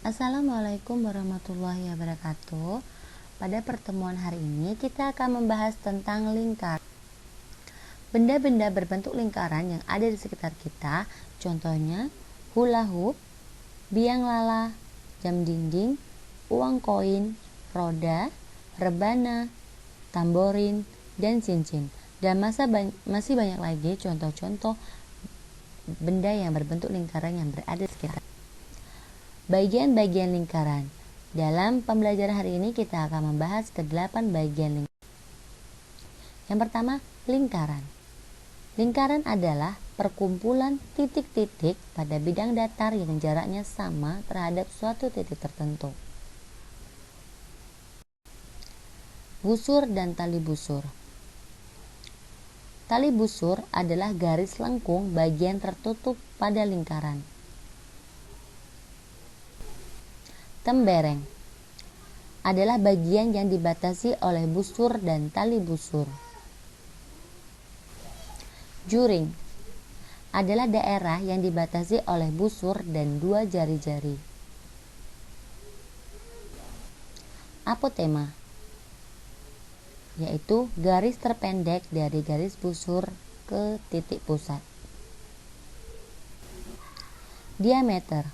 Assalamualaikum warahmatullahi wabarakatuh. Pada pertemuan hari ini kita akan membahas tentang lingkar. Benda-benda berbentuk lingkaran yang ada di sekitar kita, contohnya hula hoop, biang lala, jam dinding, uang koin, roda, rebana, tamborin, dan cincin. Dan masih banyak lagi contoh-contoh benda yang berbentuk lingkaran yang berada di sekitar. Bagian-bagian lingkaran. Dalam pembelajaran hari ini kita akan membahas ke-8 bagian lingkaran. Yang pertama, lingkaran. Lingkaran adalah perkumpulan titik-titik pada bidang datar yang jaraknya sama terhadap suatu titik tertentu. Busur dan tali busur. Tali busur adalah garis lengkung bagian tertutup pada lingkaran. Tembereng adalah bagian yang dibatasi oleh busur dan tali busur. Juring adalah daerah yang dibatasi oleh busur dan dua jari-jari. Apotema yaitu garis terpendek dari garis busur ke titik pusat. Diameter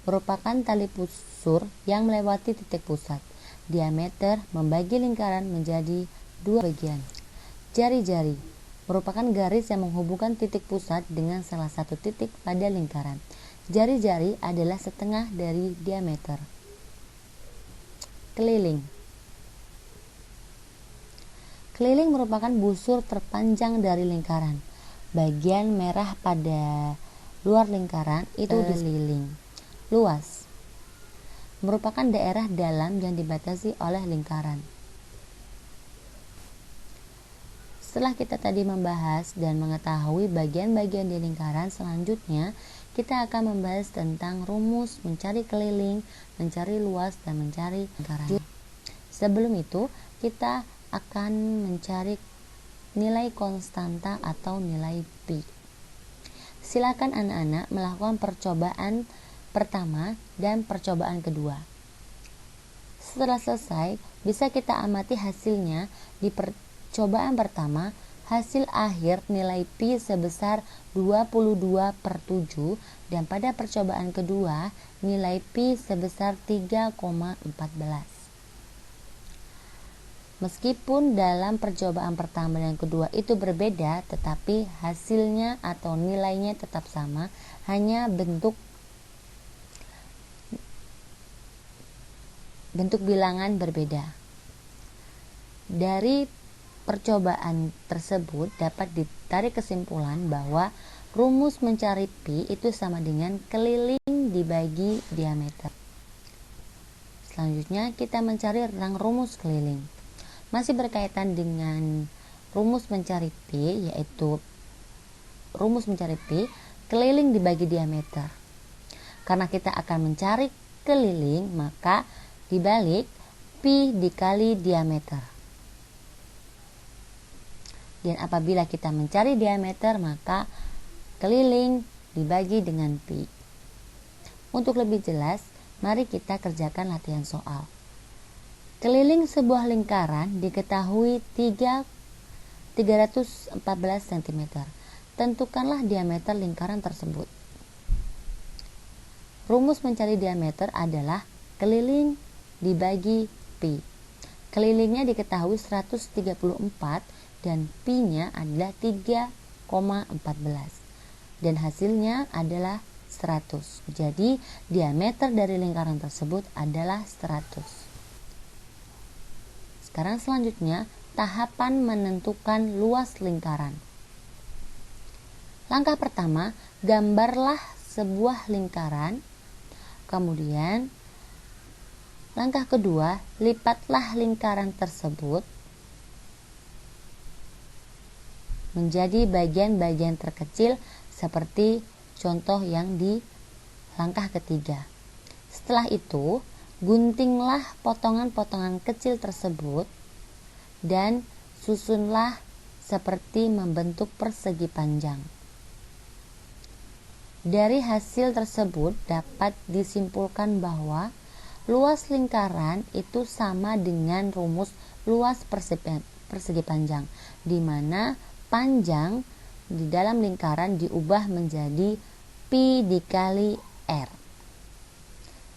merupakan tali busur yang melewati titik pusat. Diameter membagi lingkaran menjadi dua bagian. Jari-jari merupakan garis yang menghubungkan titik pusat dengan salah satu titik pada lingkaran. Jari-jari adalah setengah dari diameter. Keliling. Keliling merupakan busur terpanjang dari lingkaran. Bagian merah pada luar lingkaran itu keliling. Luas merupakan daerah dalam yang dibatasi oleh lingkaran. Setelah kita tadi membahas dan mengetahui bagian-bagian di lingkaran, selanjutnya kita akan membahas tentang rumus mencari keliling, mencari luas, dan mencari lingkaran. Sebelum itu, kita akan mencari nilai konstanta atau nilai pi. Silakan anak-anak melakukan percobaan pertama dan percobaan kedua. Setelah selesai, bisa kita amati hasilnya. Di percobaan pertama, hasil akhir nilai pi sebesar 22/7 dan pada percobaan kedua, nilai pi sebesar 3,14. Meskipun dalam percobaan pertama dan kedua itu berbeda, tetapi hasilnya atau nilainya tetap sama, hanya bentuk bilangan berbeda. Dari percobaan tersebut dapat ditarik kesimpulan bahwa rumus mencari pi itu sama dengan keliling dibagi diameter. Selanjutnya kita mencari tentang rumus keliling. Masih berkaitan dengan rumus mencari pi, yaitu rumus mencari pi keliling dibagi diameter. Karena kita akan mencari keliling, maka dibalik pi dikali diameter. Dan apabila kita mencari diameter, maka keliling dibagi dengan pi. Untuk lebih jelas, mari kita kerjakan latihan soal. Keliling sebuah lingkaran diketahui 314 cm. Tentukanlah diameter lingkaran tersebut. Rumus mencari diameter adalah keliling dibagi pi. Kelilingnya diketahui 134 dan pi-nya adalah 3,14 dan hasilnya adalah 100. Jadi diameter dari lingkaran tersebut adalah 100. Sekarang selanjutnya tahapan menentukan luas lingkaran. Langkah pertama, gambarlah sebuah lingkaran. Kemudian langkah kedua, lipatlah lingkaran tersebut menjadi bagian-bagian terkecil seperti contoh yang di langkah ketiga. Setelah itu, guntinglah potongan-potongan kecil tersebut dan susunlah seperti membentuk persegi panjang. Dari hasil tersebut dapat disimpulkan bahwa luas lingkaran itu sama dengan rumus luas persegi panjang, di mana panjang di dalam lingkaran diubah menjadi pi dikali r.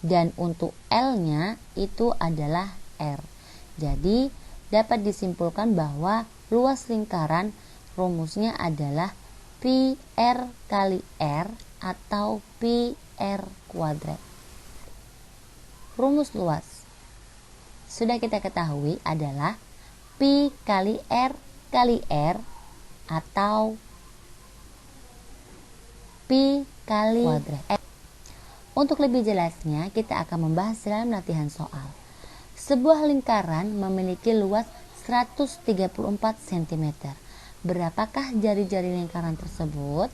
Dan untuk L-nya itu adalah R. Jadi dapat disimpulkan bahwa luas lingkaran rumusnya adalah pi R kali R atau pi R kuadrat. Rumus luas sudah kita ketahui adalah pi kali R atau pi kali kuadrat. Untuk lebih jelasnya kita akan membahas dalam latihan soal. Sebuah lingkaran memiliki luas 134 cm. Berapakah jari-jari lingkaran tersebut?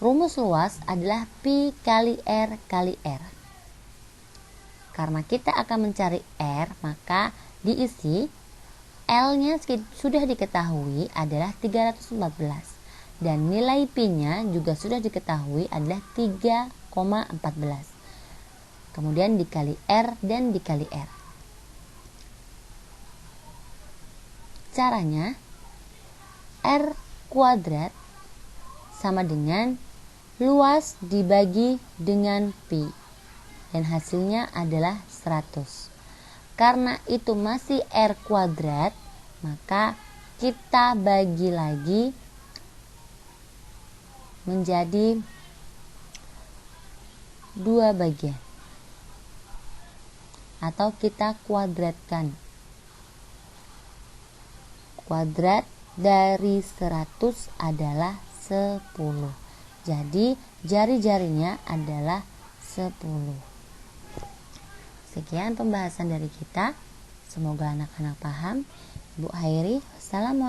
Rumus luas adalah pi kali R kali R. Karena kita akan mencari R, maka diisi L-nya sudah diketahui adalah 314 dan nilai pi-nya juga sudah diketahui adalah 3,14. Kemudian dikali R dan dikali R. Caranya R kuadrat sama dengan luas dibagi dengan pi dan hasilnya adalah 100. Karena itu masih R kuadrat, maka kita bagi lagi menjadi 2 bagian atau kita kuadratkan. Kuadrat dari 100 adalah 10. Jadi jari-jarinya adalah 10. Sekian pembahasan dari kita. Semoga anak-anak paham. Ibu Hairi, assalamualaikum.